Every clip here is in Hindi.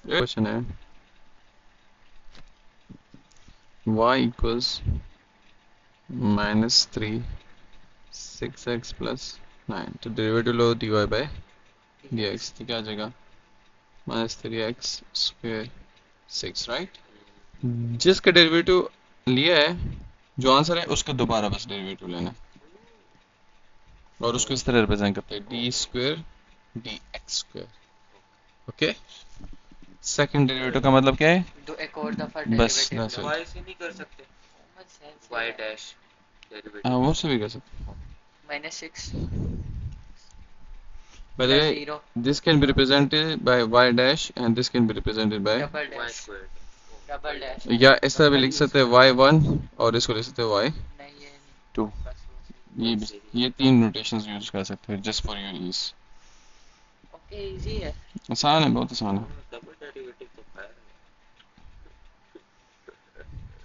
क्वेश्चन है y इक्वल्स -3 6x प्लस 9, तो डेरिवेटिव लो dy बाय dx, तो क्या आ जाएगा -3x स्क्वायर 6, राइट। जिसका डेरिवेटिव लिया है, जो आंसर है उसका दोबारा बस डेरिवेटिव लेना है और उसको इस तरह रिप्रेजेंट करते हैं D square D x square. Okay, second derivative का मतलब क्या है? तो एक और दफा बस derivative that's low. it। y से नहीं कर सकते, कॉमन सेंस y है। डैश हाँ, डेरिवेटिव। वो से भी कर सकते हैं। -6 By the plus way, 0 this can be represented by y dash and this can be represented by, double y dash square. Double dash या इस तरह भी लिख सकते हैं y1 और इसको लिख सकते हैं y2। नहीं, ये नहीं, बस वो ये वही भी, सही ये तीन नोटेशंस यूज कर सकते हैं just for your ease. Okay, easy है। आसान है, बहुत आसान है। डबल डेरिवेटिव तो फायर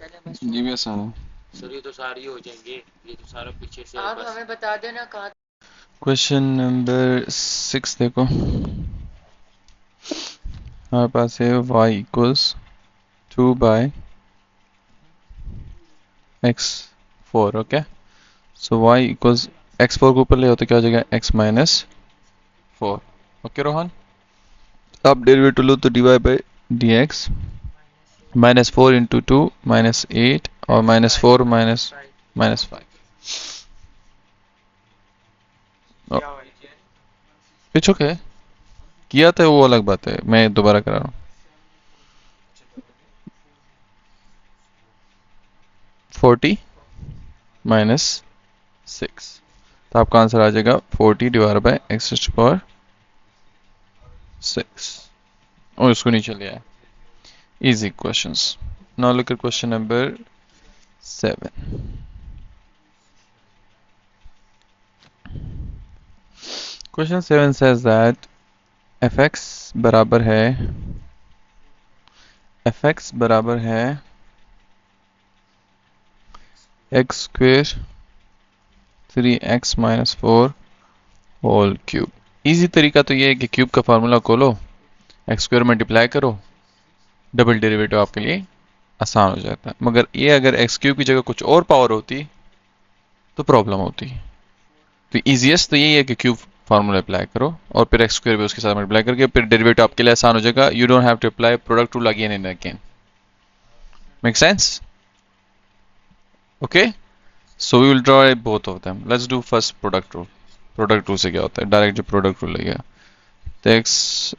चले बस ये भी छोड़ो। आसान है। सर ये तो सारी हो जाएंगे, ये तो सारा पीछे से है आप बस। हमें बता देना कहाँ। क्वेश्चन नंबर 6 देखो, हमारे पास है y equals 2 by x4। Okay, so y equals x4 को ऊपर ले आओ तो क्या हो जाएगा x माइनस 4। ओके रोहन, अब डेरिवेटिव लो तो dy by D x, -4 into 2 -8 और -4 -5। इट्स ओके, किया था वो अलग बात है, मैं दोबारा करा रहा हूँ। 40 -6, तो आपका आंसर आ जाएगा 40 डिवाइड बाय x पावर 6 और इसको नीचे ले आया। Easy questions. Now look at question number 7। Question 7 says that fx बराबर है x square 3x minus 4 whole cube. Easy तरीका तो ये है कि क्यूब का फार्मूला खोलो, एक्स स्क्वायर मल्टीप्लाई करो, डबल डेरिवेटिव आपके लिए आसान हो जाता है। मगर ये अगर एक्स क्यूब की जगह कुछ और पावर होती तो प्रॉब्लम होती। तो इजीएस्ट तो यही है कि क्यूब फार्मूला अप्लाई करो और फिर एक्स स्क्वायर भी उसके साथ मल्टीप्लाई करके फिर डेरिवेटिव आपके लिए आसान हो जाएगा। You don't have to apply product rule again and again. Make sense? Okay, so we will draw both of them. Let's do first product rule. Product rule से क्या होता है? डायरेक्ट जो प्रोडक्ट रूल लगेगा तो एक्स,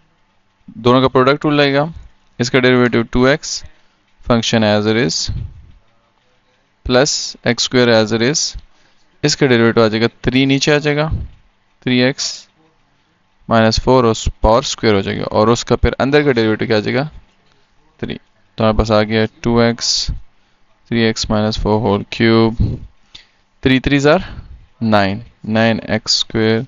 दोनों का प्रोडक्ट रूल लगेगा, इसका derivative 2x function as it is plus x square as it is, इसका डेरिवेटिव आ जाएगा 3 नीचे आ जाएगा 3x माइनस 4 और पावर स्क्वायर हो जाएगा और उसका फिर अंदर का डेरिवेटिव क्या आ जाएगा 3। तो हमारे पास आ गया 2x 3x minus 4 whole cube, 3 3 जार 9 9x square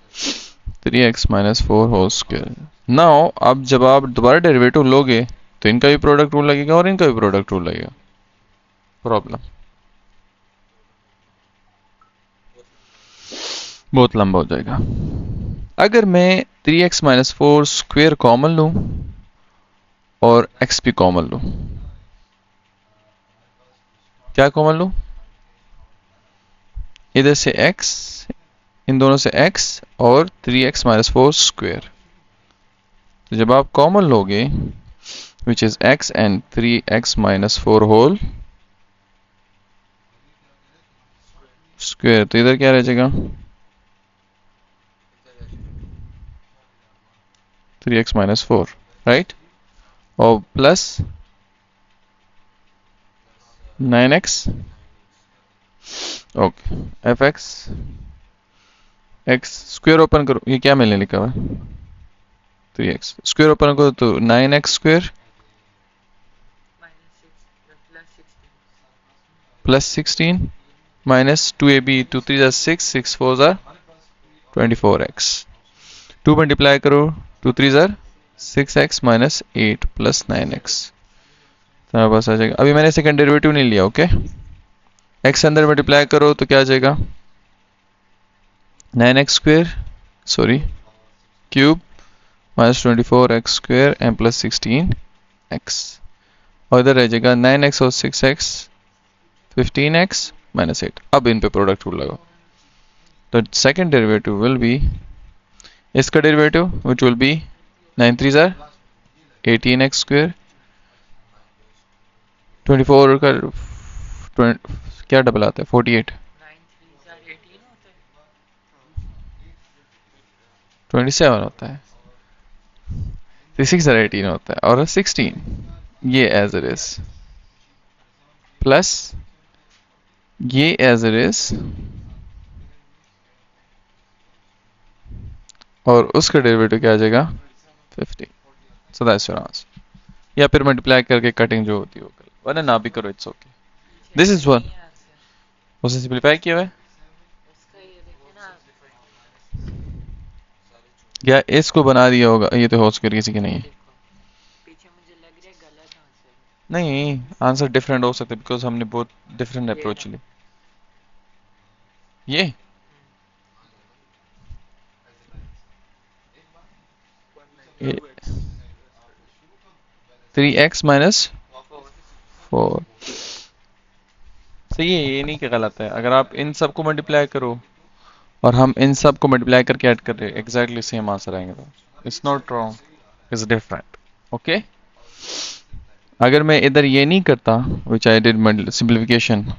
3x minus 4 whole square. Now अब जब आप दोबारा डेरिवेटिव लोगे तो इनका भी प्रोडक्ट रूल लगेगा और इनका भी प्रोडक्ट रूल लगेगा। प्रॉब्लम बहुत लंबा हो जाएगा। अगर मैं 3x माइनस 4 स्क्वायर कॉमन लूं और x भी कॉमन लूं, क्या कॉमन लूं? इधर से x, इन दोनों से x और 3x माइनस 4 स्क्वायर। तो जब आप कॉमन लोगे which is x and 3x minus 4 whole square, तो इधर क्या रह जाएगा 3x minus 4, राइट, और plus 9x। Okay, fx x square open करो, ये क्या मैंने लिखा हुआ है 3x स्क्वायर ओपन करो तो 9x square plus 16 minus 2ab 2 3 6 6 4 24x, 2 multiply करो 2 3 6x माइनस 8 प्लस 9x, तो हमारे पास आ जाएगा। अभी मैंने सेकंड डेरिवेटिव नहीं लिया, ओके। x अंदर मल्टीप्लाई करो तो क्या आ जाएगा 9x square sorry cube minus 24x square and plus 16 x, और इधर रह जाएगा 9x और 6x 15x माइनस 8। अब इन पे प्रोडक्ट रूल लगाओ, तो सेकेंड डेरिवेटिव विल बी, इसका derivative which will be 9 3 jar 18x square, 24 का क्या डबल आता है 48, 9 3 होता है। 27 होता है, 6 18 होता है, और 16 ये एज इट इज, प्लस ये एज इट इज, और उसका डेरिवेटिव क्या आ जाएगा 50। So that's your answer. या फिर मल्टीप्लाई करके कटिंग जो होती है वो करो, वरना ना भी करो, it's okay. This is one, नहीं आंसर उसे सिंपलीफाई किया हुआ है, इसका, ये देखिए ना। या इसको बना दिया होगा, ये तो हो स्क्वायर किसी के नहीं है। देखो पीछे मुझे लग रहा है गलत आंसर है। नहीं, आंसर डिफरेंट हो सकता है बिकॉज हमने बहुत डिफरेंट ये अप्रोच रहा। ली। ये ये 3x माइनस 4 सही है, ये नहीं कि गलत है। अगर आप इन सब को मल्टीप्लाई करो और हम इन सब को मल्टीप्लाई करके ऐड कर रहे हैं, एग्जैक्टली सेम आंसर आएंगे, तो it's not wrong, it's different. Okay, अगर मैं इधर ये नहीं करता विच आई डिड सिंप्लीफिकेशन,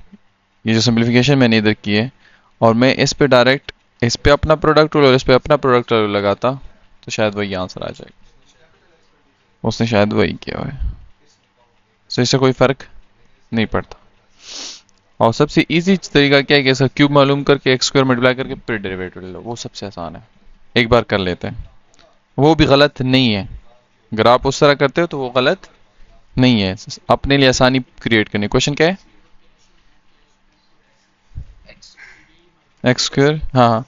ये जो सिंप्लीफिकेशन मैंने इधर की है, और मैं इस पे डायरेक्ट इस पे अपना प्रोडक्ट रूल और इस पे अपना प्रोडक्ट रूल लगाता, तो शायद वही आंसर आ जाएगा। उसने शायद वही किया हुआ है, तो इससे कोई फर्क नहीं पड़ता। और सबसे इजी तरीका क्या है कि ऐसा क्यूब मालूम करके एक्स स्क्वायर मल्टीप्लाई करके फिर डेरिवेटिव ले लो, वो सबसे आसान है, एक बार कर लेते हैं, वो भी गलत नहीं है। अगर आप उस तरह करते हो तो वो गलत नहीं है, अपने लिए आसानी क्रिएट करनी। क्वेश्चन क्या है? एक्स एक्स स्क्वायर, हाँ हाँ,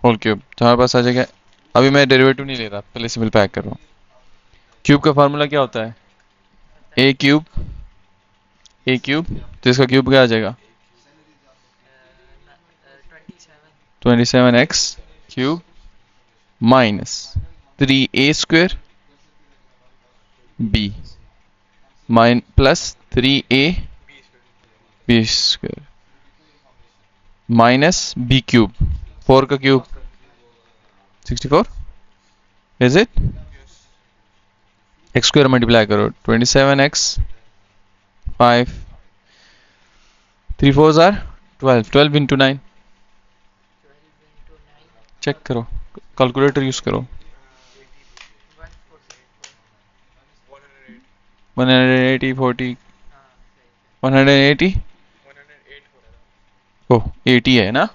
होल क्यूब तुम्हारे पास आ जाएगा। अभी मैं डेरिवेटिव नहीं ले रहा, पहले सिंपलीफाई कर रहा हूँ। क्यूब का फार्मूला क्या होता है? ए क्यूब, ए क्यूब, तो इसका क्यूब क्या आ जाएगा? 27x cube minus 3a square b माइन plus 3a b square minus b cube, 4 का cube 64, is it? X square multiply करो, 27x 5 3 4 are 12, 12 into 9, 12 into 9 check करो, कैलकुलेटर यूज करो। 180 40 हाँ सही 180, ओह 80 है ना,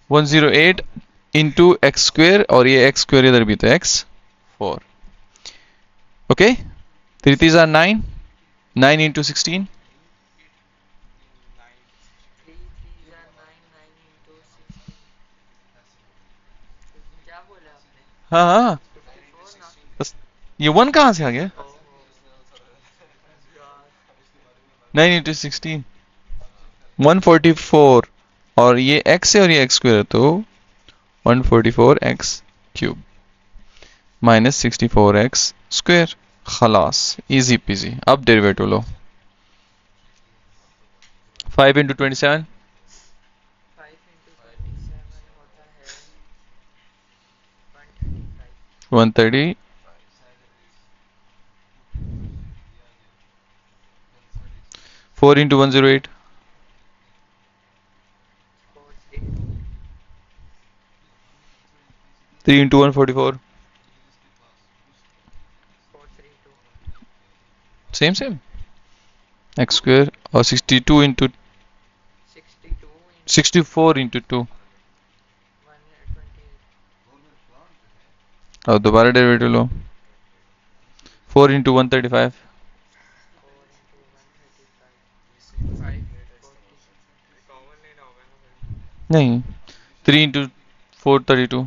108 इंटू एक्स स्क्वायर, और ये एक्स स्क्वायर इधर भी तो x 4, okay, 3 3 are 9, 9 into 16, 3 3 are 9 9 into 16 क्या बोला आपने? हाँ हाँ, 54 ना? बस ये 1 कहाँ से आ गया? ओहो यार 9 इंटू 16 144, और ये x है और ये एक्स स्क्वायर है, तो 144x cube minus 64x square, खलास, इजी पीजी। अब डेरिवेटिव लो, 5 इंटू 27 5 into 27 होता है 135 130, 4 into 108 432 3 into 144, 432 same same, x square, और 62 इंटू 62 into 64 इंटू 2, 128 और दोबारा डेरिवेटिव लो, 4 इंटू 135 4 into 135 नहीं, 3 इंटू 432,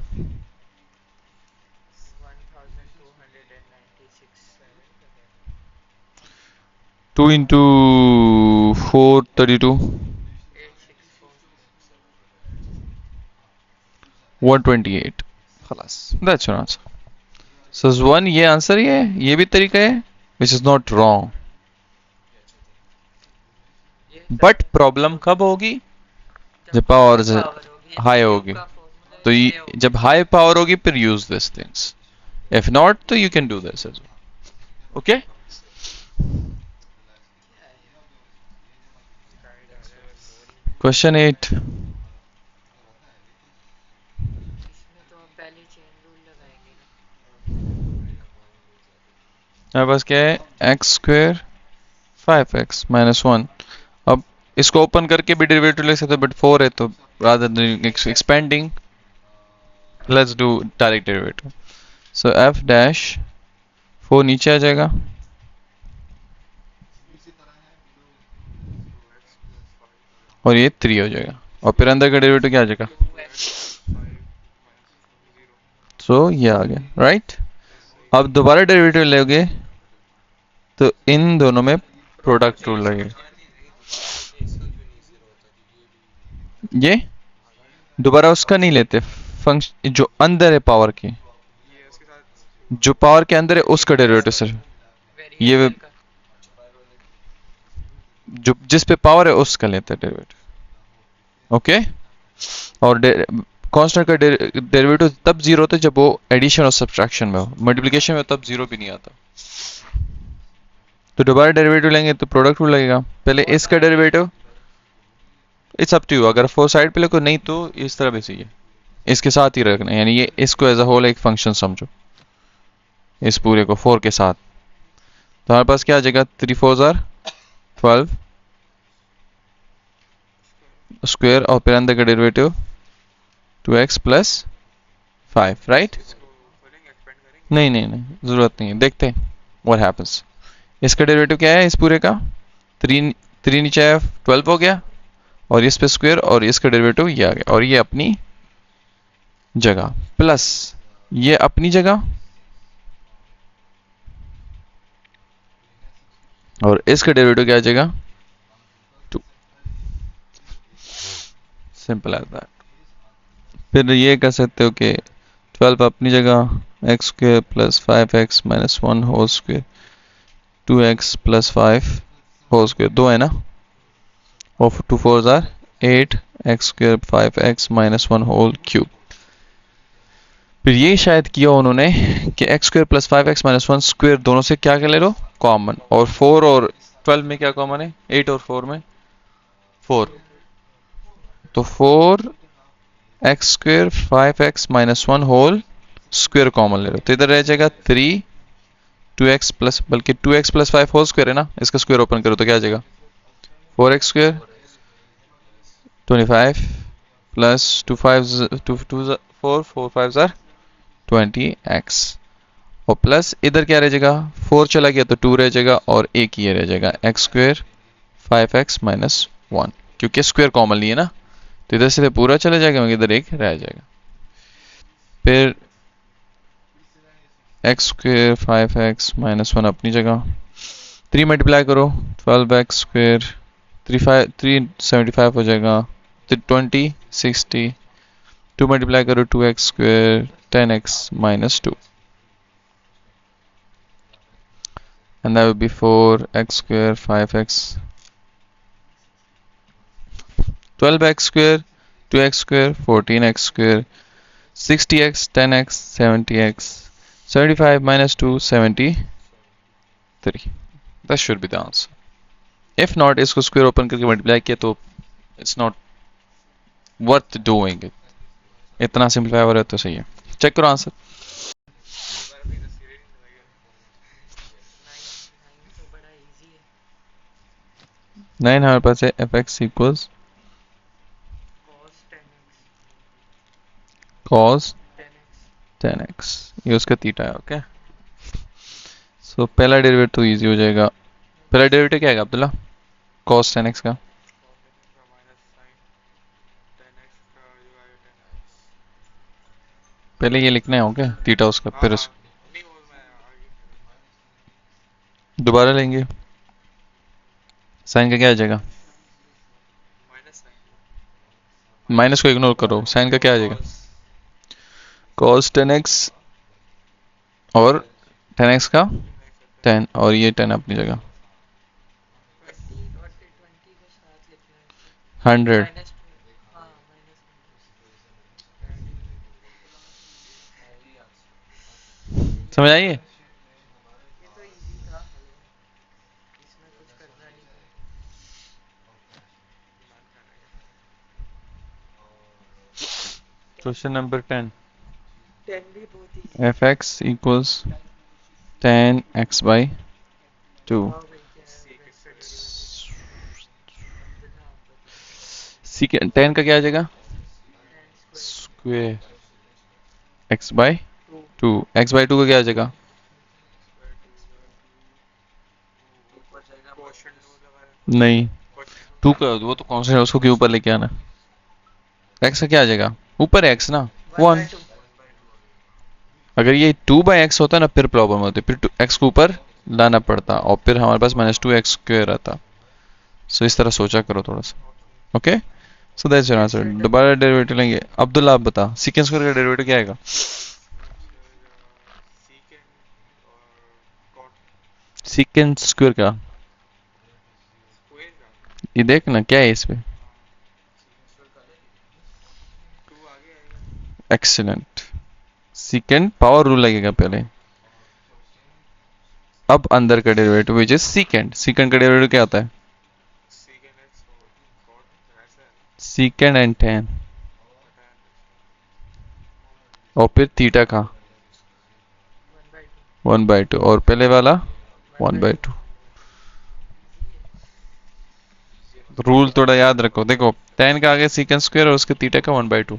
1296 2 इंटू 432 864 128, खलास, दैट्स योर आंसर। सो 1 ये आंसर ही है, ये भी तरीका है, विच इज नॉट रॉन्ग। ये बट प्रॉब्लम कब होगी? जब हाई पावर पावर होगी, हाई क्यूब होगी। का फॉर्मूला तो ये होगा। जब हाई पावर होगी फिर use this things, if not तो you can do this as well. Okay, क्या है यार? गाइड आ रहा है बोरिंग। क्वेश्चन 8। इसमें तो हम पहले चेन रूल लगाएंगे ना। मेरे पास क्या है, एक्स स्क्वेयर 5x माइनस 1। अब इसको ओपन करके भी डेरिवेटिव ले सकते हो, बट 4 है तो rather than expanding, let's do direct derivative. So f dash 4 नीचे आ जाएगा, और ये 3 हो जाएगा, और फिर अंदर का डेरिवेटिव क्या आ जाएगा? 2x सो ये आ गया, राइट। अब दोबारा डेरिवेटिव लोगे तो इन दोनों में प्रोडक्ट रूल लगेगा। ये दोबारा उसका नहीं लेते, फंक्शन जो अंदर है पावर के, जो पावर के अंदर है उसका डेरिवेटिव सर। ये वेरिएबल का। जो जिस पे पावर है उसका लेते हैं डेरिवेटिव। ओके, और कांस्टेंट का डेरिवेटिव तब जीरो होता है जब वो एडिशन और सब्ट्रैक्शन में हो, मल्टीप्लिकेशन में तब जीरो भी नहीं आता। तो दोबारा डेरिवेटिव लेंगे तो प्रोडक्ट रूल लगेगा, पहले इसका derivative, it's up to you, अगर फोर साइड पे लेको, नहीं तो इस तरह भी सही है, इसके साथ ही रखना है, यानी ये इसको एज अ होल एक फंक्शन समझो, इस पूरे को 4 के साथ। तो हमारे पास क्या आ जाएगा, 3 4 जार 12 स्क्वायर, और फिर अंदर का डेरिवेटिव 2x प्लस 5, राइट। नहीं नहीं नहीं, जरूरत नहीं है, देखते हैं व्हाट हैपेंस। इसका डेरिवेटिव क्या है इस पूरे का, 3 नीचे है 12 हो गया, और इस पे स्क्वायर, और इसका डेरिवेटिव ये आ गया, और ये अपनी जगह, प्लस ये अपनी जगह, और इसका डेरिवेटिव क्या आ जाएगा 2, सिंपल एज दैट। फिर ये कर सकते हो कि 12 अपनी जगह, x square plus 5x minus 1 whole square, 2x plus 5 whole square, 2 है ना, और 2 4 जार 8 x square 5x minus 1 whole cube. फिर ये शायद किया उन्होंने कि x square plus 5x minus 1 square दोनों से क्या ले लो कॉमन, और 4 और 12 में क्या कॉमन है, 8 और 4 में 4, तो 4 x square 5x minus 1 whole square common ले लो, तो इधर रह जाएगा 3 2x प्लस, बल्कि 2x प्लस 5 होल स्क्वायर है ना, इसका स्क्वायर ओपन करो तो क्या आ जाएगा 4x square 25 plus 2 5 2 2 4 4 5 jar 20x, और प्लस इधर क्या रह जाएगा, 4 चला गया तो 2 रह जाएगा, और एक ही रह जाएगा एक्स स्क्वायर 5x माइनस 1, क्योंकि स्क्वायर कॉमन लिए ना, तो इधर से पूरा चला जाएगा, मगर इधर एक रह जाएगा। फिर एक्स स्क्वेयर 5x माइनस 1 अपनी जगह, 3 मल्टीप्लाई करो 12x स्क्वेयर 375 हो जाएगा, तो 20 60, 2 मल्टीप्लाई करो 2x square 10x minus 2, and that would be 4x square 5x 12x square 2x square 14x square 60x 10x 70x 75 minus 2 73, that should be the answer. If not, इसको स्क्वायर ओपन करके मल्टीप्लाई किया तो it's not worth doing it, इतना सिंपलीफाई हो रहा है तो सही है। चेक करो आंसर। 9 तो बड़ा इजी है। 9 हमारे पास है fx equals cos 10x cos 10x 10x, ये उसका थीटा है। ओके, सो पहला डेरिवेटिव तो इजी हो जाएगा। पहला डेरिवेटिव क्या है अब्दुल्ला, cos 10x का, पहले ये लिखना है ओके, थीटा उसका, फिर उस दोबारा लेंगे, साइन का क्या आ जाएगा, माइनस को इग्नोर करो, साइन का क्या आ जाएगा, cos 10x और 10x का 10 और ये 10 अपनी जगह 20 और 20 को साथ लिखना है 100 माइनस हाँ माइनस समझ आइए। ये तो इजी था इसमें कुछ करना नहीं था क्वेश्चन नंबर 10 10 भी बहुत इजी है fx equals 10x by 2 हाँ भाई क्या है होगा इसका डेरिवेटिव अब्दुल्ला आप बताओ secant 10 का क्या आ जाएगा 10 square square x by 2 2 x by 2 का क्या आ जाएगा ऊपर जाएगा नहीं 2 का वो तो कौन सा है उसको क्यों ऊपर लेके आना x का क्या आ जाएगा ऊपर x ना 1 1/2 अगर ये 2/x होता ना फिर प्रॉब्लम होती फिर x को ऊपर लाना पड़ता और फिर हमारे पास -2x स्क्वायर आता सो इस तरह सोचा करो थोड़ा सा okay so that's your answer दोबारा डेरिवेटिव लेंगे अब्दुल्ला आप बता सीकेंस स्क्वायर का डेरिवेटिव क्या आएगा सीकेंस स्क्वायर का ये देख ना क्या है इस पे एक्सीलेंट सीकेंट पावर रूल लगेगा पहले अब अंदर का derivative which is secant secant का डेरिवेटिव क्या आता है सीकेंट एंड tan और फिर थीटा का 1/2 और पहले वाला 1/2 रूल थोड़ा याद रखो देखो tan का आगे सीकेंट स्क्वायर और उसके थीटा का 1/2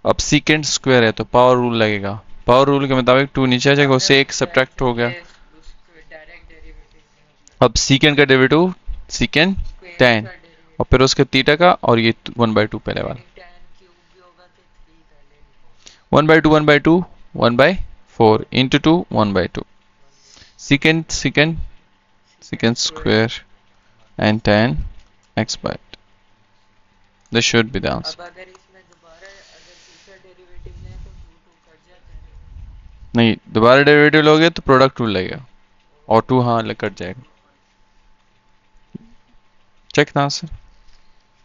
अब सीकेंट स्क्वायर है तो पावर रूल लगेगा पावर रूल के मुताबिक 2 नीचे आ जाएगा उससे एक सब्ट्रैक्ट हो गया डायरेक्ट डेरिवेटिव नहीं होता अब सीकेंट का डेरिवेटिव सीकेंट स्क्वायर tan का और डेरिवेटिव फिर उसके थीटा का और ये 1/2 पहले वाला यानी tan क्यूब भी होगा तो 3 पहले लिखो 1/2 1/2 1/4 into 2 1/2 secant secant secant square and tan x by 2 this should be the answer अब अगर इसमें दोबारा अगर दूसरा डेरिवेटिव लें तो 2 2 कट जाता है नहीं दोबारा डेरिवेटिव लोगे तो प्रोडक्ट रूल लगेगा और 2 हाँ कट जाएगा चेक द आंसर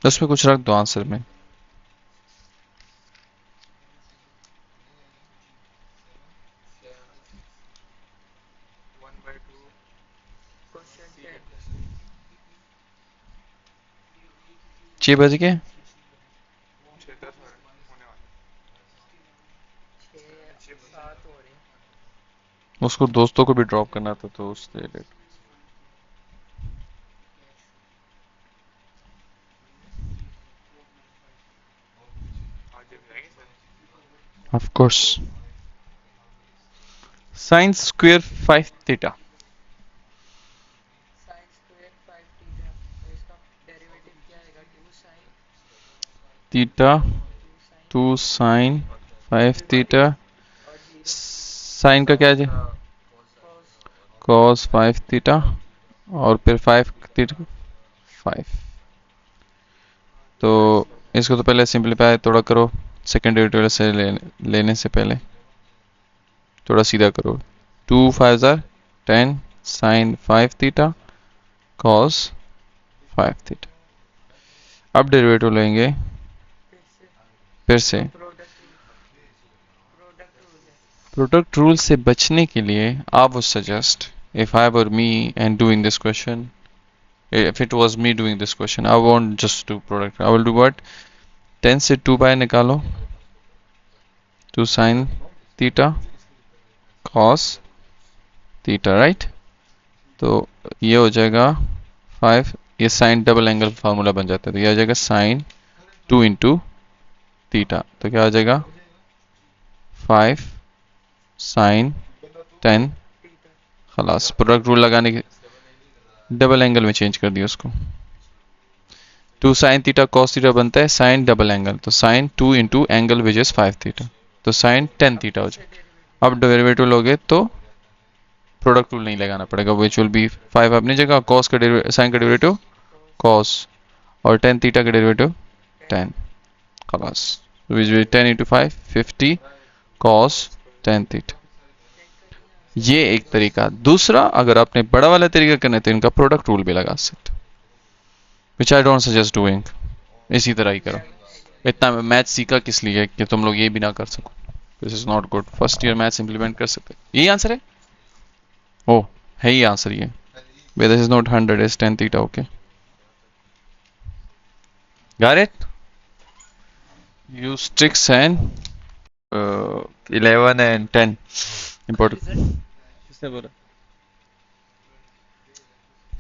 उसमें कुछ रख दो आंसर में क्वेश्चन 10 6 बज गए 6 7 हो रहे हैं उसको दोस्तों को भी ड्रॉप करना था तो उससे let of course sin square 5 theta sin square 5 theta तो इसका डेरिवेटिव क्या आएगा 2 sin theta 2 sin 2 sin 5 theta और 0 sin का क्या है cos cos 5 theta और फिर 5 theta 5 तो इसको तो पहले सिंपलीफाई थोड़ा करो सेकंड डेरिवेटिव से लेने से पहले थोड़ा सीधा करो 2 5 jar 10 sin 5 theta cos 5 theta अब डेरिवेटिव लेंगे फिर फिर से से प्रोडक्ट रूल है प्रोडक्ट रूल से बचने के लिए I would suggest if I were me and doing this question if it was me doing this question I won't just do product I will do what 10 से 2 बाय निकालो 2 sin theta cos theta right तो ये हो जाएगा 5 ये साइन डबल एंगल फार्मूला बन जाता है तो ये आ जाएगा साइन 2 इंटू थीटा तो क्या आ जाएगा 5 साइन 10 खलास प्रोडक्ट रूल लगाने के डबल एंगल में चेंज कर दिया उसको 2 साइन थीटा कॉस थीटा बनता है साइन डबल एंगल तो sine 2 into angle which is 5 theta तो साइन 10 थीटा हो जाए अब डेरिवेटिव लोगे तो प्रोडक्ट रूल नहीं लगाना पड़ेगा विच विल बी 5 अपनी जगह कॉस का साइन का डेरिवेटिव कॉस और 10 थीटा का डेरिवेटिव 10 खलास which will 10 into 5 50 cos tan theta. ये एक तरीका। दूसरा, अगर आपने बड़ा वाला तरीका करना है तो इनका प्रोडक्ट रूल भी लगा सकते हो, विच आई डोंट सजेस्ट डूइंग। इसी तरह ही करो। इतना मैथ सीखा किस लिए कि तुम लोग ये भी ना कर सको। This is not good. First year maths implement कर सकते, यही आंसर है। ओ, है ही आंसर ये। Where this is not 100 is 10 theta, okay. Got it? Use tricks and 11 and 10 important. किसने बोला?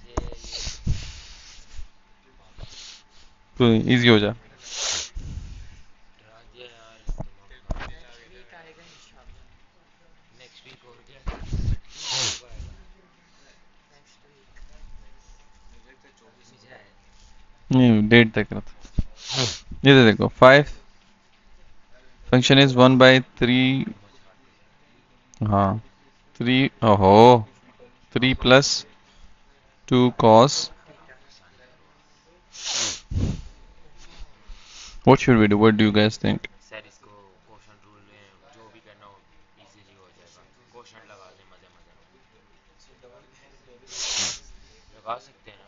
ये तो इजी हो जा। डरा दिया यार दिमाग खराब। नेक्स्ट वीक आएगा इंशाल्लाह। नेक्स्ट वीक और क्या कब आएगा? नेक्स्ट वीक मुझे आए नहीं, डेट तक रहा। ये तो देखो 5 फंक्शन इज 1/3। हाँ 3, ओहो 3 प्लस 2 cos। थीटा। आसानी करो आप। What should we do? What do you guys think? Sir इसको क्वेश्चन रूल में जो भी करना हो इजीली हो जाएगा। क्वेश्चन लगा दें मजे मजे में। लगा सकते हैं ना,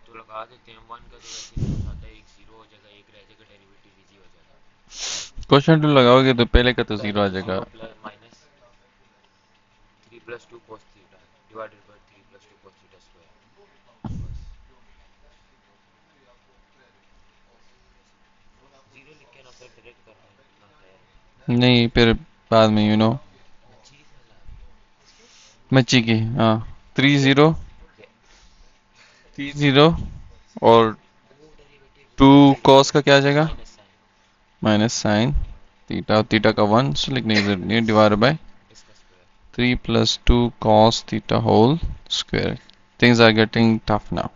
तो लगा देते हैं। वन का तो वैसे नहीं कुछ आता है, एक जीरो हो जाएगा, एक रह जाएगा, डेरिवेटिव इजी हो जाएगा। क्वेश्चन टू लगाओगे तो पहले का तो पहले जीरो आ तो जाएगा। Zero plus minus 3 + 2 cos theta divided by 3 + 2 cos theta square. बस जीरो लिख के ना सर डायरेक्ट करना है इतना खैर। नहीं, फिर बाद में चीज वाला मच्छी की, हाँ 3-0, ये 3-0 और वो डेरिवेटिव 2 जीरो cos का क्या आ जाएगा? Minus sine minus sine theta, और थीटा का 1 सो लिखने की जरूरत नहीं है, डिवाइड बाय इसका square. 3 + 2 cos theta whole square. Things are getting tough now.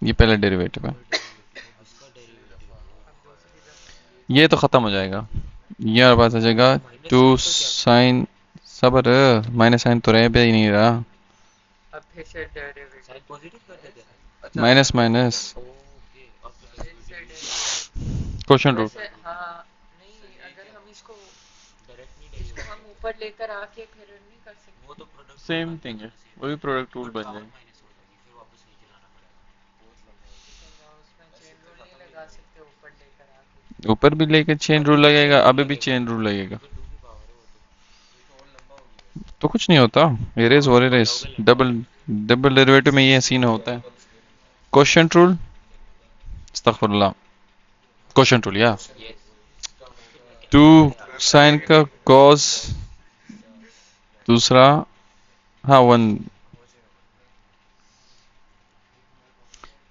ये पहला डेरिवेटिव है, ऊपर डेरिवेटिव अब इसका डेरिवेटिव अब दूसरी दफा ये तो खत्म हो जाएगा। ये हमारे पास आ जाएगा माइनस 2 साइन का क्या करूँ? साइन। सबर, माइनस साइन तो रह भी ही नहीं रहा। अब फिर से डेरिवेटिव। साइन पॉजिटिव कर देते हैं। माइनस माइनस ओके अब तो फिर से डेरिवेटिव इजी हो डेरिवेटिव। गया। Question rule. वैसे हाँ, नहीं अगर हम इसको डायरेक्ट नहीं इसको हम डेरिवेटिव, ऊपर लेकर आके फिर नहीं कर वो सकते। तो प्रोडक्ट रूल सेम बन थिंग जाता है, है ना सेम। वो भी प्रोडक्ट रूल बट बन पावर जाएगा। माइनस हो जाएगी, फिर वापस नीचे लाना पड़ेगा। तो क्या उसमें चेन रूल नहीं लगा सकते ऊपर लेकर आके। ऊपर भी लेके चेन अभी रूल भी लगेगा, चेन रूल अभी भी लगेगा चेन रूल लगेगा। क्योंकि 2 की पावर है वो तो। तो कुछ नहीं होता। एरेज हाँ और बड़ा एरेज, होगा लंबा हो डबल जाएगा। डबल डेरिवेटिव में ये सीन होता है। क्वेश्चन रूल, अस्तगफुरुल्लाह, क्वेश्चन रूल या यस 2 साइन का कॉस, दूसरा, हाँ 1,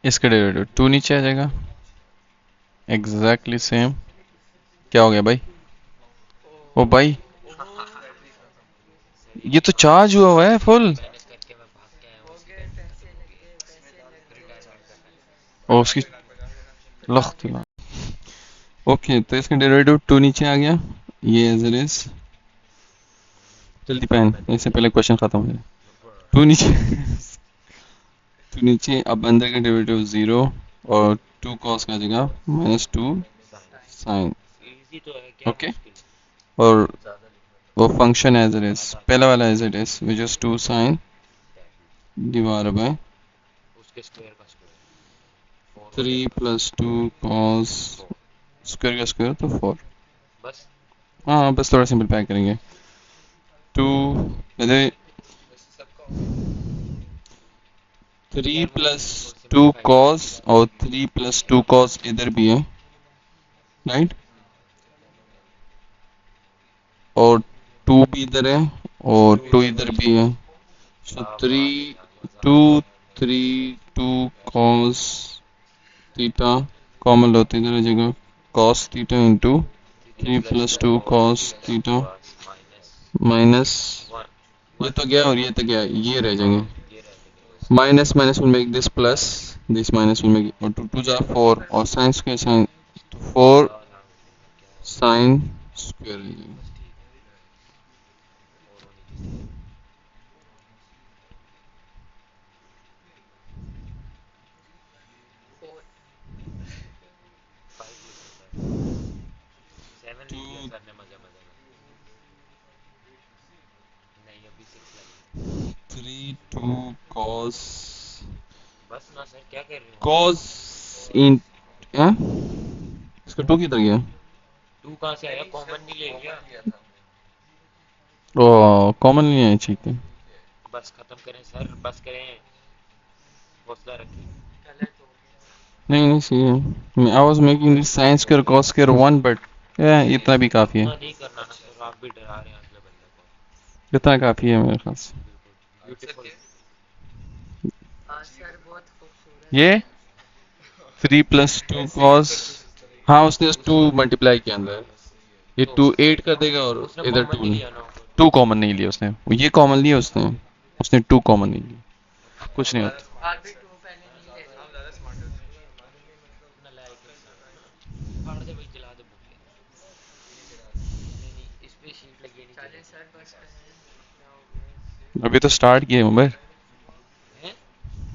इसका डेरिवेटिव 2 नीचे आ जाएगा। Exactly same. क्या हो गया भाई? ओ भाई, सर ये तो चार्ज हुआ है फुल। मैनेज करके मैं भाग के आया हूँ, हो इसकी गए गर्मी पैसे खत्म हो लग गई है। गए, पैसे लग गए। रिटायरमेंट का टाइम। और उसकी खुदा लख्त। हाफिज। ओके, तो इसका डेरिवेटिव 2 नीचे आ गया। ये एज इट इज। जल्दी पेन, मैं तो इससे यही पहले क्वेश्चन खत्म हो जाए। ऊपर 2 नीचे 2 नीचे, अब अंदर का डेरिवेटिव 0 और 2 cos का जगह -2 साइन। साइन। साइन। इजी तो है, क्या ओके, मुश्किल है। और ज्यादा लिखना वो पड़ता है। फंक्शन एज इट इज, आता पहला वाला as it is which is 2 sine टैब डिवाइड बाय उसके स्क्वायर का स्क्वायर 4 हो 3 जाएगा। + 2 cos 4 स्क्वायर का स्क्वायर तो 4। बस। हाँ, बस थोड़ा सिंपलीफाई करेंगे। 2, अरे वैसे सबका हो गया। 3 यार वो + थोड़ा 2 सिंपलीफाई कर cos देते हैं। और 3 + 2 cos इधर भी है, राइट, और 2 भी इधर है और 2 इधर भी है। सो अब 3 आ गई यार मजा 2 आ गया। 3 2 cos थीटा कॉमन लो तो इधर आ जाएगा cos theta into 3 3 + + 2 2 cos cos theta theta बस माइनस माइनस, 1 ये 1 तो गया और ये तो गया, ये रह हाँ जाएंगे। ये रह जाएंगे बस। Minus minus will make this plus, this minus will make, और 2 2 4 और साइन स्क्वायर साइन, तो 4 खुदा ना करे क्या हो गया। साइन स्क्वायर रह जाएगा। बस ठीक है, और होनी चाहिए। 4। 5 लिख देता है। 7 लिख दिया 2 सर ने मजे मजे में। 6 लगेगा। 3 2 cos बस ना सर, क्या कर रहे हो? cos इन हैं इसका 2 किधर गया? 2 कहाँ से आया? कॉमन नहीं ले लिया? ओ कॉमन नहीं है, ठीक है। बस खत्म करें सर, बस करें, हौसला रखें। गलत हो गया। नहीं नहीं सही है। I was making this sine square cos square 1 but इतना भी काफी है। उतना नहीं करना ना सर, आप भी डरा रहे हैं अगले बंदे को। इतना काफी है मेरे ख्याल से। बिल्कुल ब्यूटीफुल। आंसर बहुत खूबसूरत ये है। 3 + 2 cos, हाँ उसने 2 मल्टीप्लाई किया अंदर, ये तो 2 8 कर देगा और उसने इधर कॉमन 2 नहीं ने लिया ना ऊपर। 2 कॉमन नहीं लिया उसने, ये कॉमन लिया उसने, उसने 2 कॉमन नहीं लिया, कुछ नहीं होता। आप भी टू पहले नहीं ले रहे। नालायक इंसान। फाड़ दे भाई, जला दे बुक ले। नहीं नहीं, इस पे शीट लगी नहीं चले चलेगी। सर बस करें। क्या हो गया? अभी तो स्टार्ट किए उमर, हैं?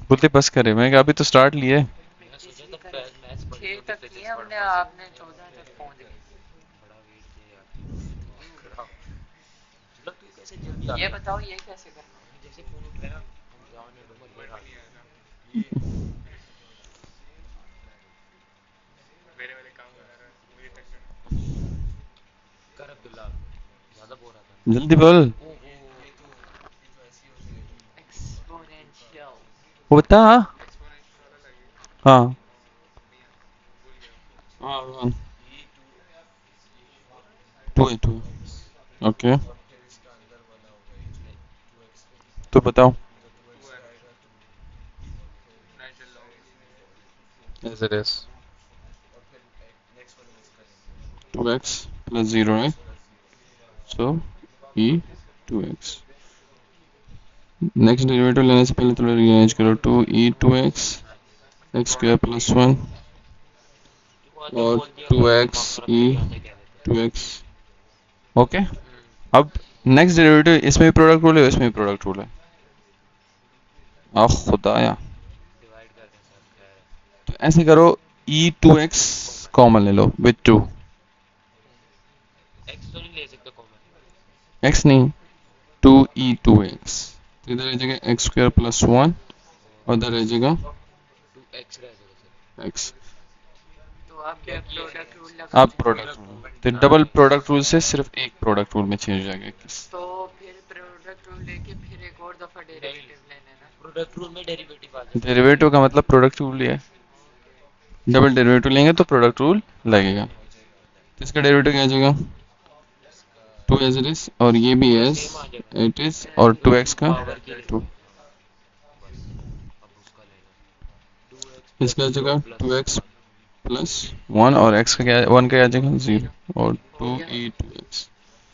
बोलते बस करे, मैं कहा अभी तो स्टार्ट लिए। मैं सोचा इजी था कर, मैथ्स पढ़नी 6 होगी, तक किए फिजिक्स हमने, पढ़ूंगा सिर्फ। आपने 14 तक पहुंच गए। बड़ा वेट किया यार तूने। खड़ा हो। मतलब तू कैसे जल्दी आ ये गया? बताओ ये कैसे करना है? जैसे फोन उठाया, हम जान है डूमर ये आ गया। मेरे वाले काम कर रहा है मुझे टक्कर। कर अब्दुल्ला, ज्यादा बोल रहा था जल्दी बोल। ना। ओहो, एक्सपोनेंशियल। वो बता। एक्सपोनेंशियल वाला लगेगा। हाँ नहीं आता, भूल गया। हाँ हाँ 2 है 2, ओके तो बताओ। 2x natural log. as it is 2x plus 0 right, so e 2x, next derivative लेने से पहले थोड़ा रीअरेंज करो, 2e 2x x square plus 1 तू आते और बोल दिया करो, दिमाग 2x खराब e तेरे आते कह देते। 2x, okay. अब नेक्स्ट डेरिवेटिव, इसमें भी प्रोडक्ट रूल है, इसमें भी प्रोडक्ट रूल है। आह खुदाया, डिवाइड कर दें सर, खैर है। तो ऐसे करो, e 2x कॉमन ले लो विथ 2, एक्स तो नहीं ले सकते कॉमन? x नहीं 2e 2x, तो इधर रह जाएगा x स्क्वायर प्लस 1 और इधर रह जाएगा 2x रह जाएगा सर। x। तो आप क्या क्योंकि ये प्रोडक्ट रूल लगा अब देंगे? प्रोडक्ट रूल, तो डबल प्रोडक्ट रूल से सिर्फ एक प्रोडक्ट रूल में चेंज हो जाएगा 21। तो फिर प्रोडक्ट रूल लेके फिर एक और दफा डेरिवेटिव ले लेना। प्रोडक्ट रूल में डेरिवेटिव आ जाएगा। डेरिवेटिव का मतलब प्रोडक्ट रूल ही है, डबल डेरिवेटिव लेंगे तो प्रोडक्ट रूल लगेगा, तो इसका डेरिवेटिव क्या आ जाएगा 2 एज इट इज, और ये भी एज सेम आ जाएगा इट इज, और 2x का पावर की 2, बस। अब उसका ले लो, 2x इसका आ प्लस 0 जाएगा प्लस 2x 1। प्लस 1 और x का क्या, 1 का क्या आ जाएगा 0 और हो 2 गया e 2x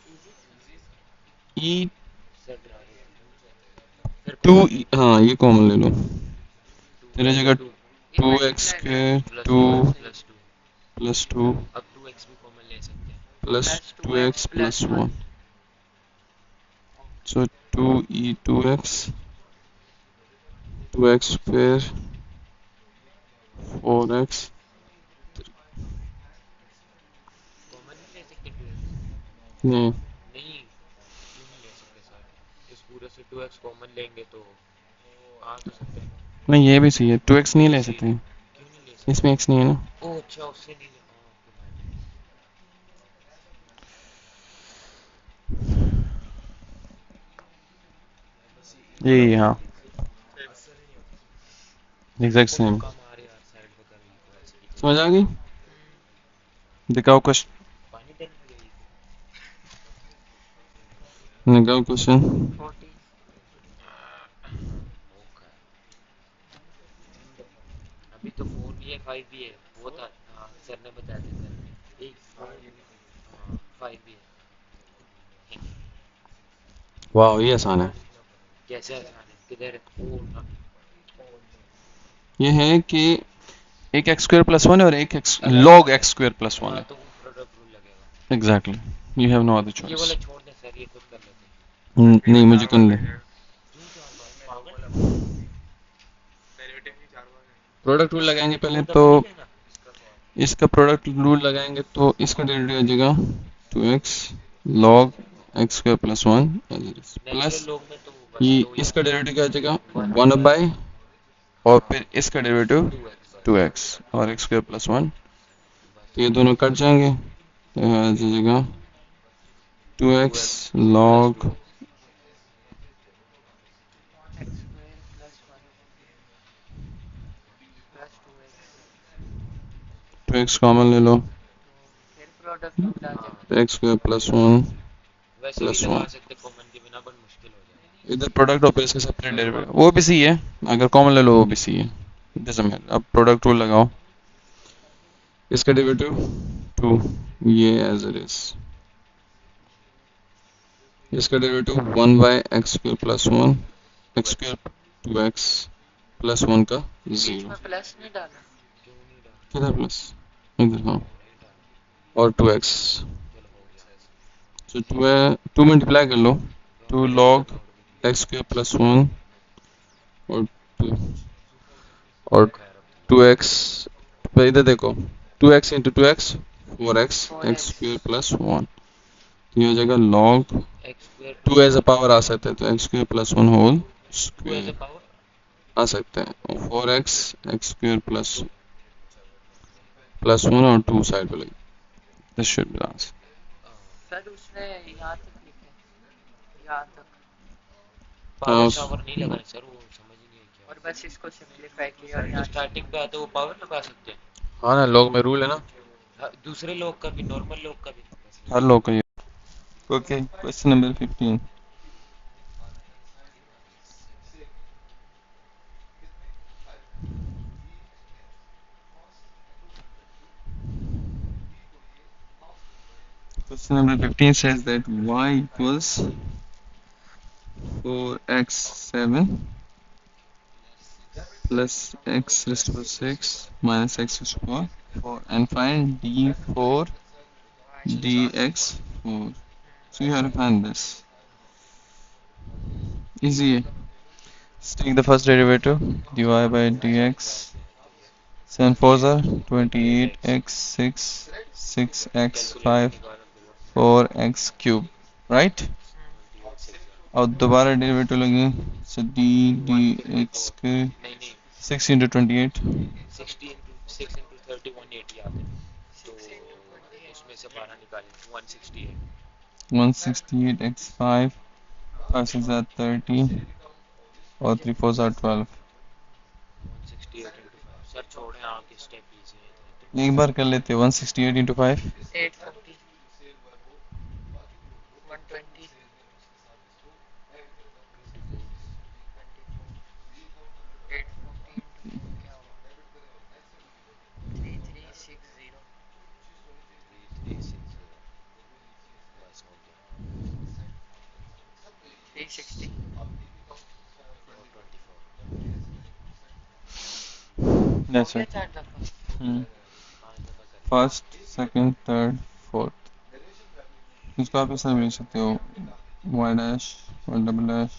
easy. e sir डरा रहे थे। फिर 2 कॉमन ले, हाँ ये कॉमन ले लो, 2 तेरे जगह 2 ये 2x मल्टीप्लाई कर square plus 2 2x plus 2। Plus 2 अब 2x भी कॉमन ले सकते हैं। Plus plus 2x 2x plus plus 1, 1। so 2e 2x 2x square 4x, common नहीं ले सकते 2x? नहीं नहीं, क्यों नहीं ले सकते सर? इस पूरे से 2x कॉमन लेंगे तो आ तो सकते हैं। नहीं ये भी सही है, 2x नहीं ले सही सकते, है, क्यों नहीं ले सकते? इसमें x नहीं है ना। ओह अच्छा, उससे नहीं ले, हाँ ओके माय बैड। ये हाँ एग्जैक्ट वो सेम, मुक्का मार यार, साइड पे कर रही तो ऐसे की समझ जगह। आ गई, दिखाओ क्वेश्चन, पानी देने गई थी। दिखाओ क्वेश्चन। 14। ओके, अभी तो 4 भी है 5 भी है, वो था हाँ, सर ने बताया था कल। एक 4, हाँ 5 भी है। वाह ये आसान है, कैसे आसान है? किधर है? ओ ना, ये है कि एक एक्स स्क्वायर प्लस 1 है और एक x log x square plus 1 हाँ है, तो वो प्रोडक्ट रूल लगेगा। Exactly you have no other ये चॉइस। वाला छोड़ दे सर, ये खुद कर लेते हैं। नहीं मुझे कर ले, क्यों 4 बार पागल? डेरिवेटिव की 4 बार है। प्रोडक्ट रूल लगाएंगे दो पहले तो, दफा नहीं लेना इसका सवाल। इसका प्रोडक्ट रूल लगाएंगे तो इसका डेरिवेटिव आ जाएगा 2x log x square plus one plus natural log में तो बस ये दो ही इसका डेरिवेटिव क्या आ जाएगा वन वन बाय और फिर इसका derivative two x two x और एक्स स्क्वायर प्लस वन, बस तो ये दोनों कट जाएंगे तो यहाँ आ जाएगा two two x x plus two log x x square plus 1 plus 2x, two x common ले लो तो फिर प्रोडक्ट रूल आ हाँ जाएगा। एक्स स्क्वायर प्लस वन वैसे भी प्लस लगा वन, सकते कॉमन के बिना, बट मुश्किल हो जाएगा। इधर प्रोडक्ट और फिर इसका सेपरेट डेरिवेटिव वो भी सही है, अगर कॉमन ले लो वो भी सही है, जैसे मैं अब प्रोडक्ट रूल लगाओ, इसका डेरिवेटिव टू, ये एज इट इज, इसका derivative one by x square plus one x square two x plus one का बीच जीरो, में प्लस नहीं डाला। क्यों नहीं डाला? किधर प्लस, इधर हाँ, नहीं डाला। और टू एक्स, चलो हो गया। तो टू है, टू मल्टीप्लाई कर लो, टू मैंने लॉग वर्कआउट भी किया। एक्स स्क्वायर प्लस वन और टू और चलो खैर, अब तो टू एक्स, तो इधर देखो two x into two x four x x 4x square plus one, तो ये हो जाएगा log x square two plus as a one, power आ सकता है, तो x square plus one whole two as square a power आ सकता है, और four x x square plus plus one और टू साइड पे लगी, this should be answer. Sir उसने यहाँ तक लिखे, यहाँ तक, हाँ पावर शावर नहीं लगाए सर, वो समझ ही नहीं है क्या और होता बस इसको सिंप्लीफाई किया है। और जो यहाँ स्टार्टिंग पे आता है वो पावर लगा सकते हैं। हाँ ना, लॉग में रूल है ना, हाँ, दूसरे लोग का भी, नॉर्मल लोग का भी। हर लॉग का ये। Okay, question number 15। Question number 15 says that y equals 4x7 plus x raised to the 6 minus x raised to the power 4, and find d4 dx4. So you have to find this. Easy. Let's take the first derivative, dy by dx. 7 4s are 28x 6 calculator 6x5 निकालो फिर वो 4x cube, right? 28 6 अब दोबारा डेरिवेटिव लगे, so d dx के नहीं नहीं 6 into 28 60 इंटू 6 इंटू 30 180 आते हैं, तो 6 into 28, उसमें से 12 निकालें 168, 168 x5 5 6 are 30 और 3 4 are 12। 168 इंटू 5 सर छोड़ें, आगे स्टेप इजी है इतने एक तो। बार कर लेते हैं 168 into 5 840, 120, 24, 840 into 4 क्या होगा, 3360, 3360 बस हो गया, 360, 424 हो that's गया it। 4 दफा। 5 दफ़ा कर लिया। फर्स्ट सेकंड थर्ड फोर्थ, इसको आप ऐसा भी लिख सकते हो y dash y double dash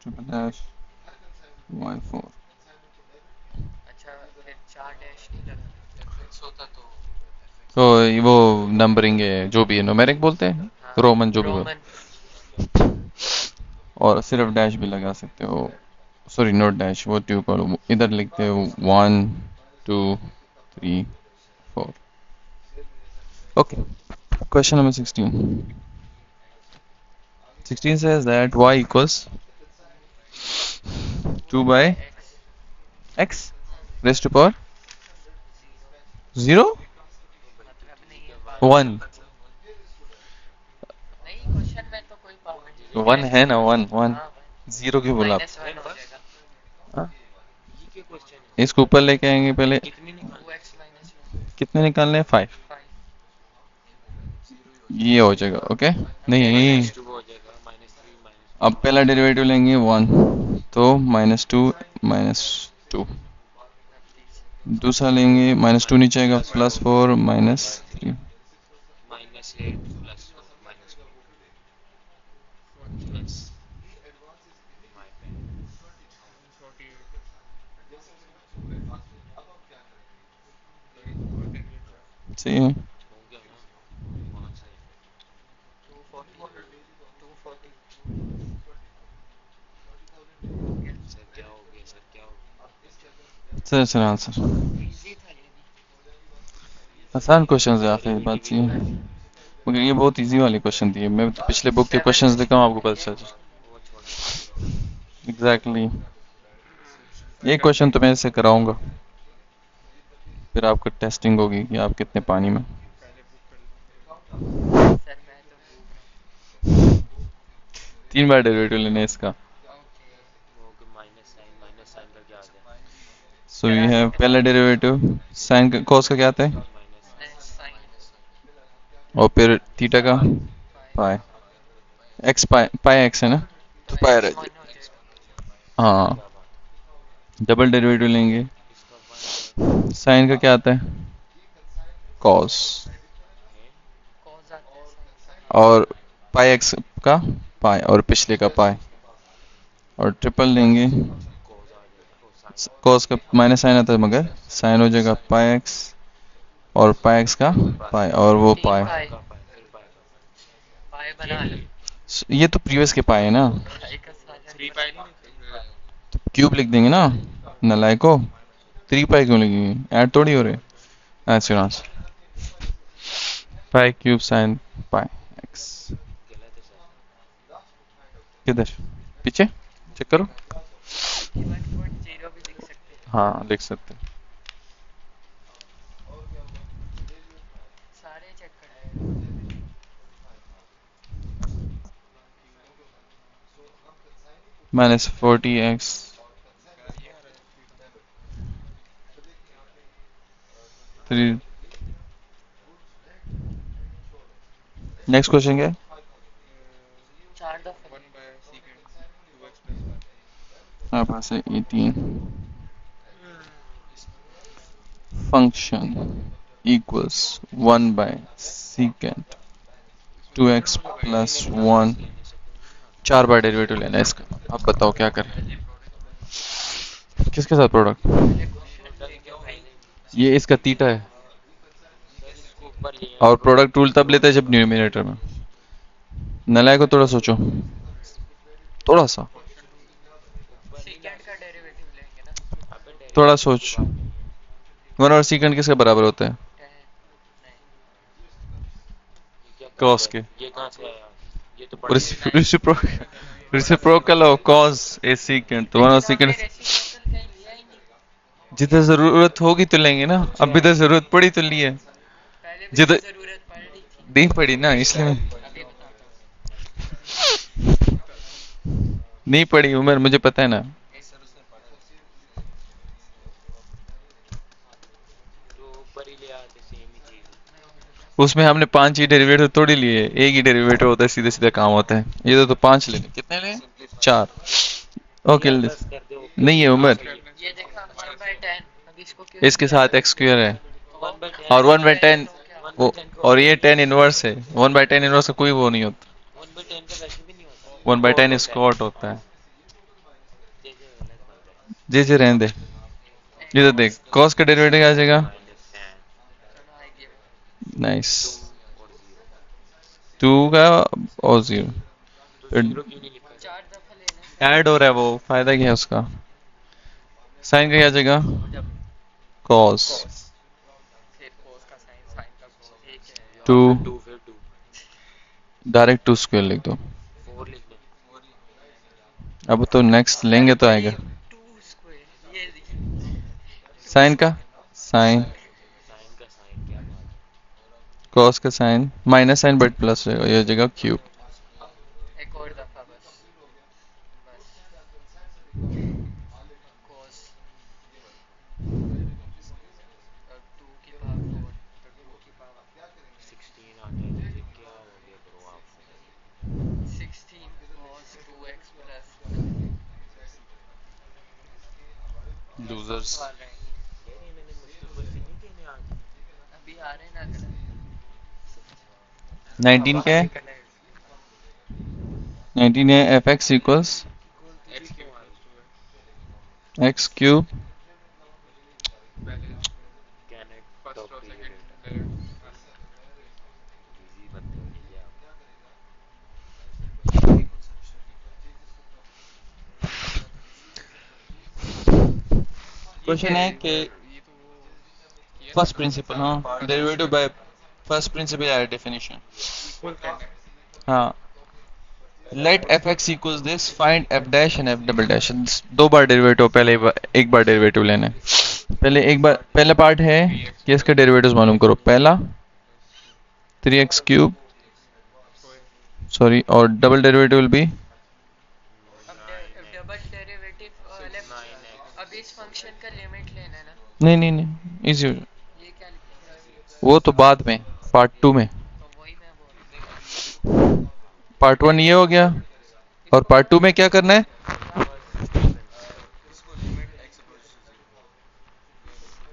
triple dash y4। अच्छा फिर 4 डैश नहीं लगा, FX होता तो तो वो नंबरिंग है, जो भी है न्यूमेरिक बोलते हैं, हाँ रोमन जो भी रोमन, बोलते, और सिर्फ डैश भी लगा सकते हो, सॉरी नोट डैश, वो ट्यू कॉलम इधर लिखते हो 1 2 3 4। Okay, question number 16। 16 says that y equals 2 by x x raised to power 0 मतलब नहीं है 1, नहीं, क्वेश्चन में तो कोई पावर नहीं है, 1 है ना, 1 1 हाँ 0 क्यों बोला आप? -1 हो जाएगा, हाँ? ये क्या क्वेश्चन है? इसको ऊपर लेके आएंगे पहले, कितनी निकालनी 2x -1, कितने निकालने हैं 5, 5, ये हो जाएगा ओके। नहीं, -2 हो जाएगा, -3 अब पहला डेरिवेटिव लेंगे 1, तो -2 -2, दूसरा लेंगे -2 नीचे आएगा +4 -3, -8 प्लस -2 प्लस माय पेन 48, सही है। हो गया ना, 5 है 240, सर सर आंसर इजी था ये भी। आसान क्वेश्चन है आखिर बात ये है। मगर ये बहुत इजी वाले क्वेश्चन दिए, मैं तो पिछले बुक के क्वेश्चंस देखा हूँ, आपको पता चल जाए। वो छोड़ दो। एग्जैक्टली ये क्वेश्चन तो मैं इससे कराऊंगा, फिर आपका टेस्टिंग होगी कि आप कितने पानी में। पहले बुक कर लो सर, मैं तो भूख तीन बार डेरिवेटिव लेने हैं इसका। रहा हूँ। ओके, वो कि माइनस साइन का क्या आ गया? सो ये है पहला डेरिवेटिव, साइन का कॉस का क्या आता है, माइनस साइन और फिर थीटा का पाई पाई, एक्स पाई पाई एक्स है ना, तो पाई रह एक्स जाए। वन हो जाएगा। हाँ, क्या बात डबल डेरिवेटिव लेंगे, है? इसका वन बाय साइन का क्या आता है, कॉस, है कॉस आता है साइन का, हाँ। और पाई एक्स का पाई, और पिछले का पाई, और ट्रिपल लेंगे, कोस आ जाएगा, ओ साइन आ कॉस का माइनस साइन आता है, मगर साइन हो जाएगा पाई एक्स, और पाई एक्स का पाई, और वो तीन पाई। पाई का पाई, फिर पाई का पाई ये बना लो। नहीं ये तो प्रीवियस के पाई है ना, पाई का सारा थ्री पाई नहीं लिखा? तो क्यूब लिख देंगे ना, नलायको, थ्री पाई क्यों लिखेंगे, ऐड थोड़ी हो रहे। आंसर आंसर पाई क्यूब साइन पाई एक्स। गलत है सर। किधर, पीछे चेक करो। ये 1.0 भी लिख सकते हैं। हाँ लिख सकते हैं। सारे चेक कर लो। -40x, three. नेक्स्ट क्वेश्चन क्या है, चार दफा वन ले। By second 2x+1। हमारे पास है 18, फंक्शन इक्वल्स 1/secant इसमें कितना 2x मतलब है? प्लस कितना 1। बेस लेने से कोई नहीं ना? चार बार डेरिवेटिव लेना है इसका, अब बताओ क्या करें, पहले प्रोडक्ट किसके साथ प्रोडक्ट, पहले क्वेश्चन प्रोडक्ट लेके तो पहले। ये इसका थीटा है, सर इसको ऊपर ले आए और प्रोडक्ट प्रोडक्ट रूल तब लेता है जब न्यूमरेटर में। नलायक को थोड़ा सोचो, थोड़ा सा, ऊपर नहीं ला सेकंड का सकते। डेरिवेटिव लेंगे ना। अबे थोड़ा डेरिवेटिव की सोच। बात नहीं है। 1/secant किसके बराबर होता है, 10 नहीं, ये क्या कर कॉस रहे के, हैं? ये कहाँ से आया? ये तो और पढ़ा ही नहीं है। Reciprocal of cos a secant, तो लेकिन हमने 1/secant। रेसिप्रोकल कहीं लिया ही नहीं। जिधर जरूरत होगी तो लेंगे ना, अब इधर जरूरत पड़ी तो लिए, पहले भी तो जिधर जरूरत पड़ रही थी। नहीं पड़ी ना इसलिए। अभी बताता हूँ। नहीं पड़ी उमर, मुझे पता है ना। तो ऊपर ही ले आते सेम ही चीज। उसमें हमने पांच ही डेरिवेटिव थोड़ी लिए, एक ही डेरिवेटिव होता है, सीधे सीधे काम होता है, ये तो पांच लेने, कितने ले, चार। ओके यार बस कर दो, ओके नहीं है ओके उमर, आंसर ये। ये देखा 1/10, अब इसको क्यों इसके लिखा? साथ एक्स स्क्वायर है, वन बाय और टेन। वन बाई टेन, तो क्या? वन बाय वो, टेन का और होता ये ही नहीं 10 है। इनवर्स है, 1/10 इनवर्स का कोई वो नहीं होता, 1/10 का वैसे भी नहीं होता। 1/10 होता है। स्क्वाट होता है। हाँ, ये गलत बात है। जी जी रहने दे, इधर देख cos का डेरिवेटिव क्या आ जाएगा, -10 चलो आई गिव। नाइस, 2 और 0। 2 का और तो 0, 0 क्यों नहीं लिखा सर? चार दफा लेना है सर। ऐड हो रहा है वो, फायदा क्या है उसका, साइन का क्या आ जाएगा, जब cos cos, फिर cos का साइन, साइन का cos, एक है टू, और फिर 2, फिर 2। डायरेक्ट 2 स्क्वायर लिख दो। 4 लिख दो। अब तो नेक्स्ट लेंगे तो आएगा, 2 स्क्वायर, ये 2 साइन का स्क्वायर। साइन, साइन का साइन, क्या बात है? cos का sine, minus sine but plus रहेगा, ये हो जाएगा क्यूब। एक और दफा बस, बस cos 2 की पावर 4, तो 2 की पावर 16 आ जाएगा, ये क्या हो गया ब्रो आपको? 16 cos 2x प्लस 1। मुश्किल लूजर्स। सवाल है। ये नहीं, मैंने मुश्किल क्वेश्चन नहीं देने आज। अभी आ रहे हैं ना अगला। 19 क्या है, अगला 19 है f x equals equal to भी क्यों आ रही एक्स क्यूब, है? कैनेट टॉप पीरियड। इजी बंदे हो गए आप। क्वेश्चन है कि फर्स्ट प्रिंसिपल, हाँ, डेरिवेटिव बाय फर्स्ट प्रिंसिपल या डेफिनेशन। इक्वल करना है। हाँ, let f x equals this, find f dash and f double dash. दो बार डेरिवेटिव, पहले एक बार डेरिवेटिव लेना है। पहला पार्ट है कि इसके डेरिवेटिव्स मालूम करो। पहला 3x क्यूब, सॉरी, और डबल डेरिवेटिव विल बी, अब डबल डेरिवेटिव अब इस फंक्शन का लिमिट लेना है ना, नहीं नहीं नहीं, इजी हो जाए। ये क्या लिखा है? वो तो बाद में, पार्ट 2 में। तो वही मैं बोल रहा हूँ। पार्ट 1 ये हो गया, और पार्ट 2 में क्या करना है?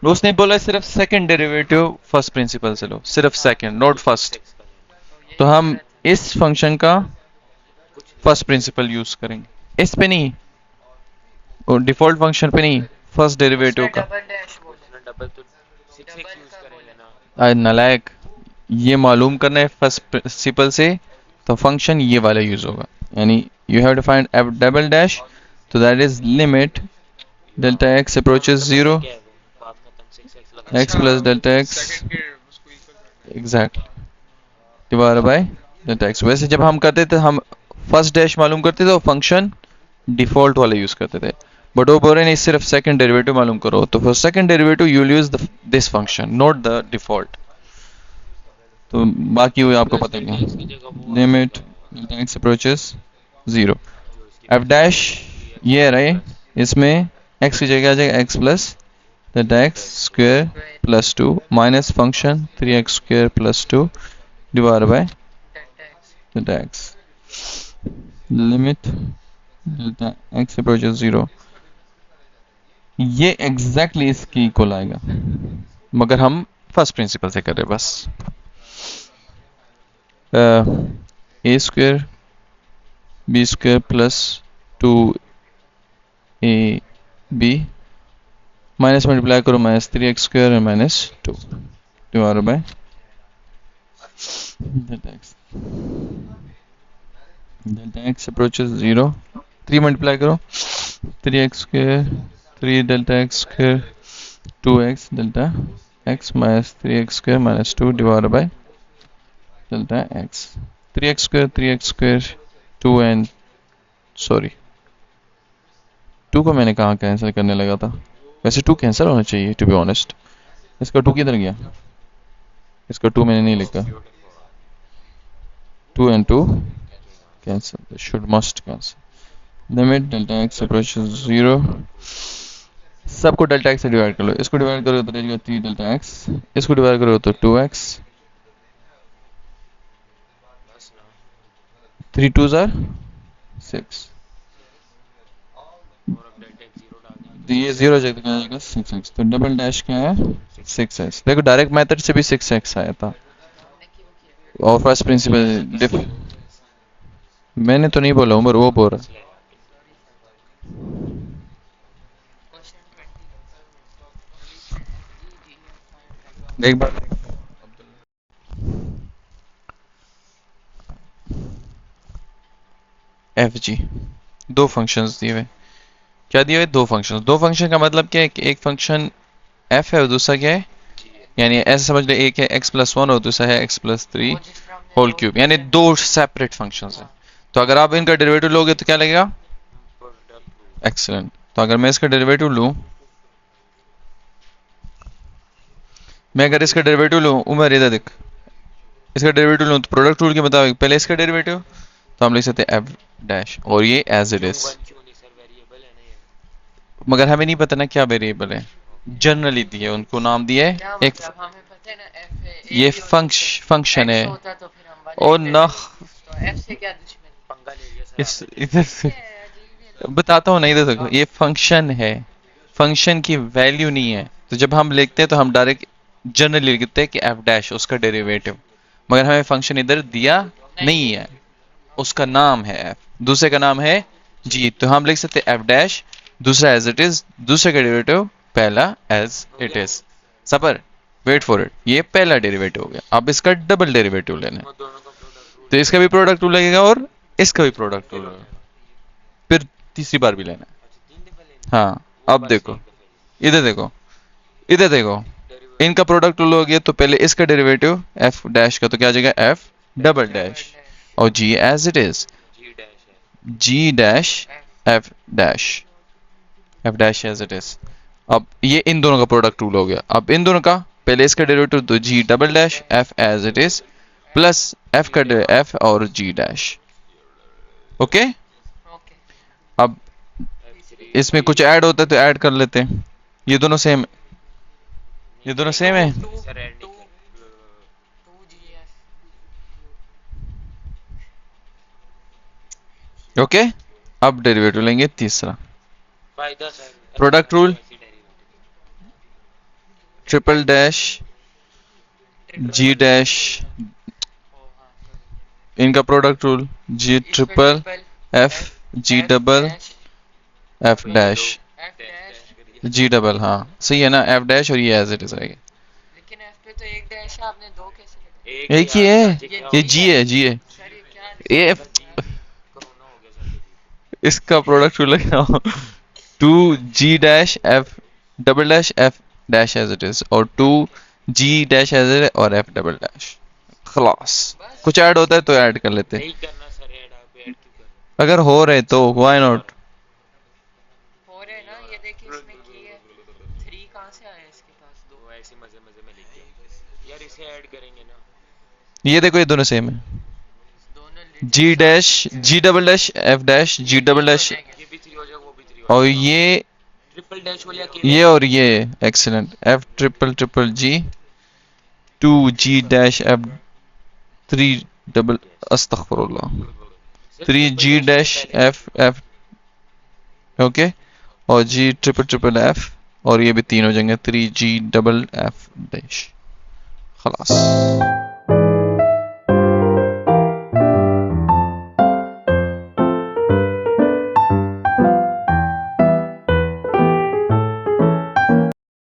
उसने बोला सिर्फ सेकंड डेरिवेटिव फर्स्ट प्रिंसिपल से लो, सिर्फ सेकंड, नॉट फर्स्ट। तो हम इस फंक्शन का फर्स्ट प्रिंसिपल यूज करेंगे, इस पे नहीं, और डिफॉल्ट फंक्शन पे नहीं, फर्स्ट डेरिवेटिव उसने का। डबल डैश बोला, डबल तो 6 डबल यूज का करेंगे ना। नालायक, ये मालूम करना है फर्स्ट प्रिंसिपल से, तो फंक्शन ये वाला यूज होगा। यानी you have to find f double dash, तो that is limit delta x approaches 0 क्या है वो बात खत्म, 6x लगा। X plus delta x second के उसको इक्वल करना है। Exact divide by delta x. वैसे जब हम करते थे, हम फर्स्ट डैश मालूम करते थे तो फंक्शन डिफॉल्ट वाला यूज करते थे, बट वो बोल रहे नहीं, सिर्फ सेकंड डेरिवेटिव मालूम करो। तो for second derivative you will use this function, not the default. तो बाकी वो आपको पता ही इसकी है। जगह वो लिमिट डेल्टा एक्स अप्रोचेस 0, जो इसकी एफ डैश ये रहे, इसमें x की जगह आ जाएगा x plus delta x square plus 2 minus function 3x square plus 2 divide by delta x. Limit delta x approaches 0, ये एग्जैक्टली इसकी इक्वल आएगा, मगर हम फर्स्ट प्रिंसिपल से कर रहे हैं बस। A square b square plus 2 a b minus multiply करो माइनस 3x स्क्वायर और minus 2 divide by delta x. Delta x approaches 0, 3 multiply करो 3x square 3 delta x square 2x delta x minus 3x square minus 2 divide by delta x. 3x square 2 and sorry 2 को मैंने कहाँ कैंसिल करने लगा था, वैसे 2 कैंसिल होना चाहिए टू बी ऑनेस्ट। इसका 2 किधर गया? इसका 2 मैंने नहीं लिखा। 2 and 2 cancel, should must cancel। Limit delta x approaches 0, सबको डेल्टा एक्स से डिवाइड कर लो। इसको डिवाइड करो तो रहेगा 3 डेल्टा एक्स, इसको डिवाइड करो तो 2x, 3 2s are 6, और अब डेल्टा x 0 डाल देंगे तो ये 0 जगह आ जाएगा 6x। तो डबल डैश क्या है? 6x। देखो डायरेक्ट मेथड से भी 6x आया था, और फर्स्ट प्रिंसिपल मैंने तो नहीं बोला, उमर वो बोल रहा है। एक बार एफ जी, दो फंक्शंस दिए हुए। क्या दिए हुए? दो फंक्शंस। दो फंक्शन का मतलब क्या है कि एक फंक्शन एफ है और दूसरा क्या है, यानी ऐसे समझ लो, एक है x प्लस 1 और दूसरा है x प्लस 3 होल क्यूब, यानी दो सेपरेट फंक्शंस हैं। तो अगर आप इनका डेरिवेटिव लोगे तो क्या लगेगा? एक्सीलेंट। तो अगर मैं इसका डेरिवेटिव लूं, मैं अगर इसका डेरिवेटिव लूं, उमर इधर देख, इसका डेरिवेटिव लूं तो प्रोडक्ट रूल के मुताबिक पहले इसका डेरिवेटिव, तो हम लिख सकते हैं एफ डैश, और ये एज इट इज। मगर हमें नहीं पता ना क्या वेरिएबल है, जनरली दिए, उनको नाम दिया है एक, हमें पता है ना f है, ये फंक्शन है। होता तो फिर हम और न तो f से क्या दुश्मनी? पंगा ले लिया इस इधर से बताता हूँ ना, इधर देखो, ये फंक्शन है, फंक्शन की वैल्यू नहीं है। तो जब हम लिखते हैं तो हम डायरेक्ट जनरली लिखते हैं कि एफ डैश उसका डेरिवेटिव, मगर हमें फंक्शन इधर दिया नहीं है, उसका नाम है एफ, दूसरे का नाम है जी। तो हम लिख सकते हैं एफ डैश, दूसरा एज इट इज, दूसरे का डेरिवेटिव पहला एज इट इज। सबर वेट फॉर इट, ये पहला डेरिवेटिव हो गया। अब इसका डबल डेरिवेटिव लेना है, दोनों का प्रोडक्ट तो इसका भी प्रोडक्ट रूल लगेगा और इसका भी प्रोडक्ट रूल लगेगा, फिर तीसरी बार भी लेना है। तीन दफा लेना हाँ, अब देखो, इधर देखो, इधर देखो, इनका प्रोडक्ट टूल हो गया तो पहले इसका डेरिवेटिव एफ डैश का, तो क्या आ जाएगा एफ डबल डैश, और g as it is, g dash है, g dash f dash, f dash as it is. अब ये इन दोनों का प्रोडक्ट टूल हो गया। अब इन दोनों का पहले इसका डेरिवेटिव तो g double dash f as it is plus f का एफ और जी डैश। ओके, ओके अब इसमें कुछ ऐड होता है तो ऐड कर लेते हैं। ये दोनों सेम, ये दोनों सेम है। सर ऐड टू नहीं टू जी एफ ओके, अब डेरिवेटिव लेंगे तीसरा, फायदा sir product rule triple dash g dash, इनका product rule g triple f g double f dash f dash, g double, हाँ सही है ना, एफ डैश और ये एज इट इज रहेगा। लेकिन एफ पे तो एक डैश है, आपने दो कैसे लिखा? एक ही है, ये जी है, जी है, सर ये क्या ये कोरोना हो गया सर। इसका प्रोडक्ट रूल है two g dash f double dash f dash as it is, और two g dash as it और एफ डबल डैश। खलास, कुछ ऐड होता है तो ऐड कर लेते हैं, नहीं करना सर ऐड, आप ऐड क्यों कर रहे अगर हो रहे तो व्हाई नॉट। हो रहे ना, ये देखिए इसमें की है 3 कहाँ से आया इसके पास? हो? वो ऐसे मजे मजे में लिख दिया यार, इसे ऐड करेंगे ना। ये देखो, ये दोनों सेम है, दोनों जी dash g double dash f dash g double dash, ये भी 3 हो जाएगा, वो भी 3 हो और जाएगा। ये ट्रिपल डैश वाले अकेले ये और ये excellent, f triple triple g two g dash f three double अस्तगफुरुल्लाह three g dash f f, okay, और जी ट्रिपल ट्रिपल एफ, और ये भी 3 हो जाएंगे 3 जी डबल एफ डैश। खलास।